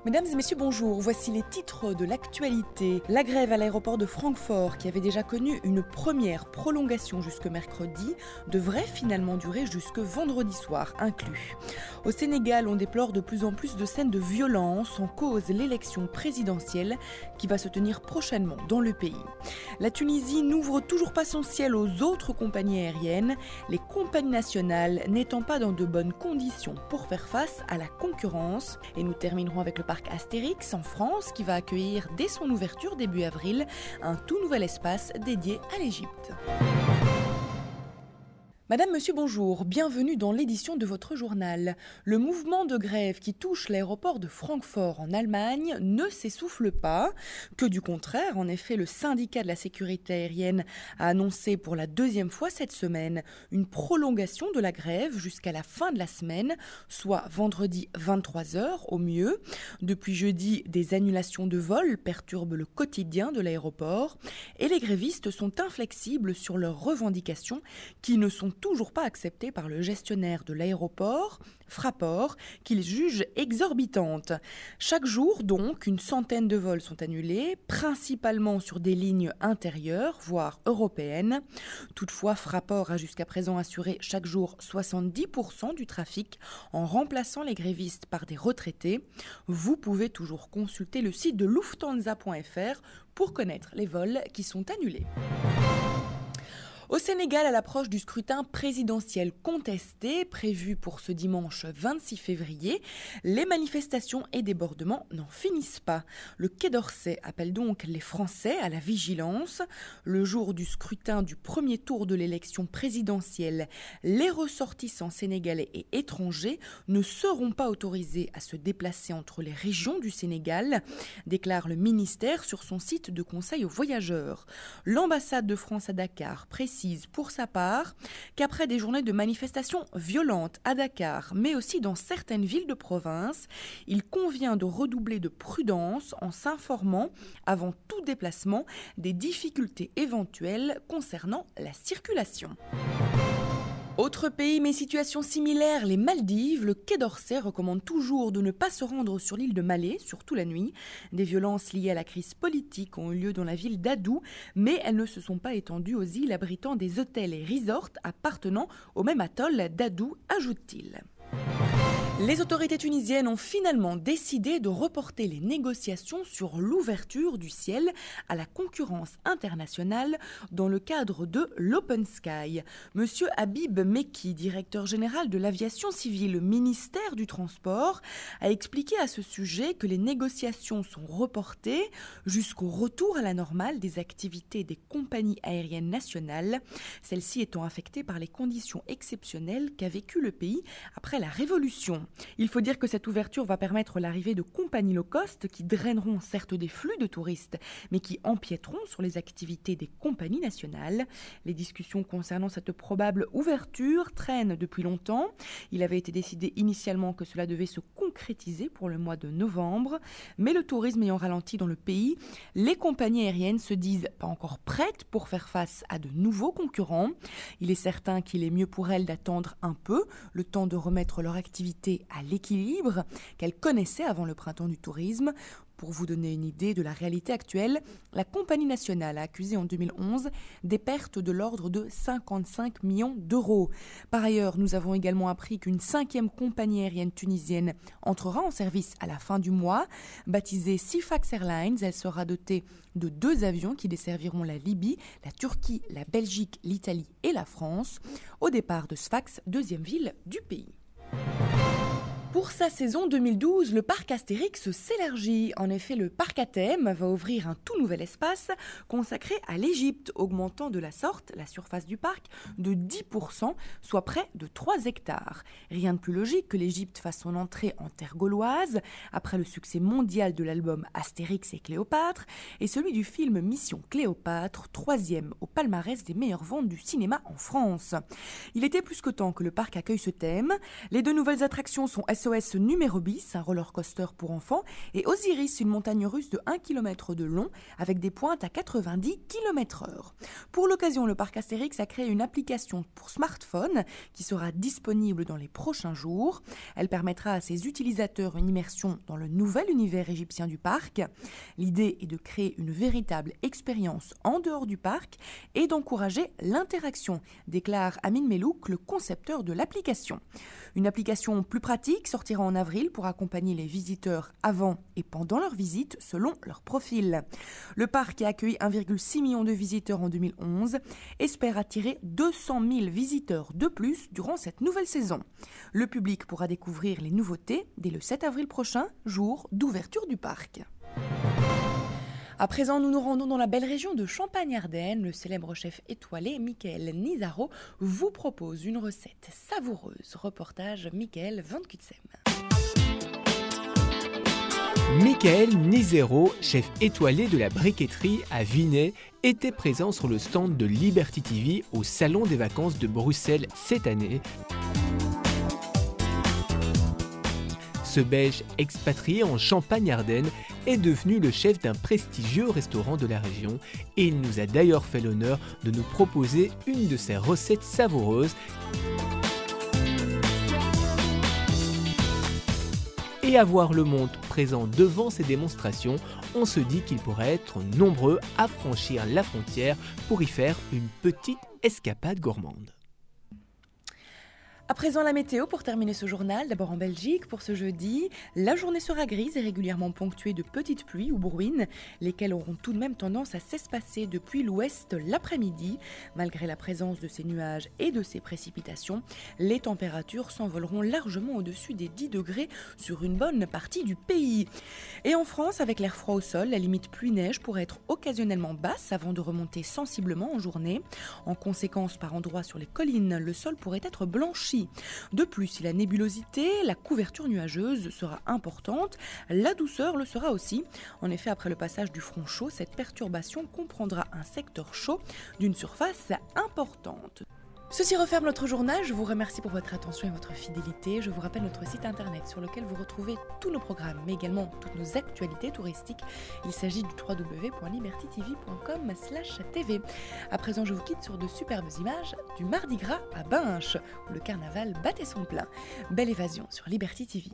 Mesdames et messieurs, bonjour. Voici les titres de l'actualité. La grève à l'aéroport de Francfort, qui avait déjà connu une première prolongation jusque mercredi, devrait finalement durer jusque vendredi soir inclus. Au Sénégal, on déplore de plus en plus de scènes de violence en cause l'élection présidentielle qui va se tenir prochainement dans le pays. La Tunisie n'ouvre toujours pas son ciel aux autres compagnies aériennes, les compagnies nationales n'étant pas dans de bonnes conditions pour faire face à la concurrence. Et nous terminerons avec le parc Astérix en France qui va accueillir dès son ouverture début avril un tout nouvel espace dédié à l'Égypte. Madame, monsieur, bonjour, bienvenue dans l'édition de votre journal. Le mouvement de grève qui touche l'aéroport de Francfort en Allemagne ne s'essouffle pas, que du contraire. En effet, le syndicat de la sécurité aérienne a annoncé pour la deuxième fois cette semaine une prolongation de la grève jusqu'à la fin de la semaine, soit vendredi 23h au mieux. Depuis jeudi, des annulations de vols perturbent le quotidien de l'aéroport et les grévistes sont inflexibles sur leurs revendications qui ne sont toujours pas acceptées par le gestionnaire de l'aéroport, Fraport, qu'ils jugent exorbitantes. Chaque jour, donc, une centaine de vols sont annulés, principalement sur des lignes intérieures, voire européennes. Toutefois, Fraport a jusqu'à présent assuré chaque jour 70% du trafic en remplaçant les grévistes par des retraités. Vous pouvez toujours consulter le site de Lufthansa.fr pour connaître les vols qui sont annulés. Au Sénégal, à l'approche du scrutin présidentiel contesté, prévu pour ce dimanche 26 février, les manifestations et débordements n'en finissent pas. Le Quai d'Orsay appelle donc les Français à la vigilance. Le jour du scrutin du premier tour de l'élection présidentielle, les ressortissants sénégalais et étrangers ne seront pas autorisés à se déplacer entre les régions du Sénégal, déclare le ministère sur son site de conseil aux voyageurs. L'ambassade de France à Dakar précise pour sa part qu'après des journées de manifestations violentes à Dakar, mais aussi dans certaines villes de province, il convient de redoubler de prudence en s'informant avant tout déplacement des difficultés éventuelles concernant la circulation. Autre pays, mais situation similaire, les Maldives, le Quai d'Orsay recommande toujours de ne pas se rendre sur l'île de Malé, surtout la nuit. Des violences liées à la crise politique ont eu lieu dans la ville d'Adou, mais elles ne se sont pas étendues aux îles abritant des hôtels et resorts appartenant au même atoll d'Adou, ajoute-t-il. Les autorités tunisiennes ont finalement décidé de reporter les négociations sur l'ouverture du ciel à la concurrence internationale dans le cadre de l'Open Sky. Monsieur Habib Mekki, directeur général de l'aviation civile, ministère du Transport, a expliqué à ce sujet que les négociations sont reportées jusqu'au retour à la normale des activités des compagnies aériennes nationales, celles-ci étant affectées par les conditions exceptionnelles qu'a vécu le pays après la Révolution. Il faut dire que cette ouverture va permettre l'arrivée de compagnies low cost qui draineront certes des flux de touristes, mais qui empiéteront sur les activités des compagnies nationales. Les discussions concernant cette probable ouverture traînent depuis longtemps. Il avait été décidé initialement que cela devait se concrétiser pour le mois de novembre, mais le tourisme ayant ralenti dans le pays, les compagnies aériennes se disent pas encore prêtes pour faire face à de nouveaux concurrents. Il est certain qu'il est mieux pour elles d'attendre un peu, le temps de remettre leur activité à l'équilibre qu'elle connaissait avant le printemps du tourisme. Pour vous donner une idée de la réalité actuelle, la compagnie nationale a accusé en 2011 des pertes de l'ordre de 55 millions d'euros. Par ailleurs, nous avons également appris qu'une 5e compagnie aérienne tunisienne entrera en service à la fin du mois. Baptisée Sifax Airlines, elle sera dotée de 2 avions qui desserviront la Libye, la Turquie, la Belgique, l'Italie et la France, au départ de Sfax, 2e ville du pays. Pour sa saison 2012, le parc Astérix s'élargit. En effet, le parc à thème va ouvrir un tout nouvel espace consacré à l'Égypte, augmentant de la sorte la surface du parc de 10%, soit près de 3 hectares. Rien de plus logique que l'Égypte fasse son entrée en terre gauloise, après le succès mondial de l'album Astérix et Cléopâtre, et celui du film Mission Cléopâtre, 3e au palmarès des meilleures ventes du cinéma en France. Il était plus que temps que le parc accueille ce thème. Les 2 nouvelles attractions sont SOS Numéro Bis, un roller coaster pour enfants, et Osiris, une montagne russe de 1 km de long avec des pointes à 90 km/h. Pour l'occasion, le parc Astérix a créé une application pour smartphone qui sera disponible dans les prochains jours. Elle permettra à ses utilisateurs une immersion dans le nouvel univers égyptien du parc. L'idée est de créer une véritable expérience en dehors du parc et d'encourager l'interaction, déclare Amin Melouk, le concepteur de l'application. Une application plus pratique sortira en avril pour accompagner les visiteurs avant et pendant leur visite selon leur profil. Le parc, qui a accueilli 1,6 million de visiteurs en 2011, espère attirer 200 000 visiteurs de plus durant cette nouvelle saison. Le public pourra découvrir les nouveautés dès le 7 avril prochain, jour d'ouverture du parc. À présent, nous nous rendons dans la belle région de Champagne-Ardenne. Le célèbre chef étoilé Michael Nisaro vous propose une recette savoureuse. Reportage Michael Van Kutsem. Michael Nisero, chef étoilé de la briqueterie à Vinay, était présent sur le stand de Liberty TV au Salon des vacances de Bruxelles cette année. Ce Belge expatrié en Champagne-Ardenne est devenu le chef d'un prestigieux restaurant de la région et il nous a d'ailleurs fait l'honneur de nous proposer une de ses recettes savoureuses. Et à voir le monde présent devant ces démonstrations, on se dit qu'il pourrait être nombreux à franchir la frontière pour y faire une petite escapade gourmande. À présent, la météo pour terminer ce journal. D'abord en Belgique, pour ce jeudi, la journée sera grise et régulièrement ponctuée de petites pluies ou brouines, lesquelles auront tout de même tendance à s'espacer depuis l'ouest l'après-midi. Malgré la présence de ces nuages et de ces précipitations, les températures s'envoleront largement au-dessus des 10 degrés sur une bonne partie du pays. Et en France, avec l'air froid au sol, la limite pluie-neige pourrait être occasionnellement basse avant de remonter sensiblement en journée. En conséquence, par endroits sur les collines, le sol pourrait être blanchi. De plus, si la nébulosité, la couverture nuageuse sera importante, la douceur le sera aussi. En effet, après le passage du front chaud, cette perturbation comprendra un secteur chaud d'une surface importante. Ceci referme notre journal. Je vous remercie pour votre attention et votre fidélité. Je vous rappelle notre site internet sur lequel vous retrouvez tous nos programmes, mais également toutes nos actualités touristiques. Il s'agit du www.libertytv.com/tv. À présent, je vous quitte sur de superbes images du Mardi Gras à Binche, où le carnaval battait son plein. Belle évasion sur Liberty TV.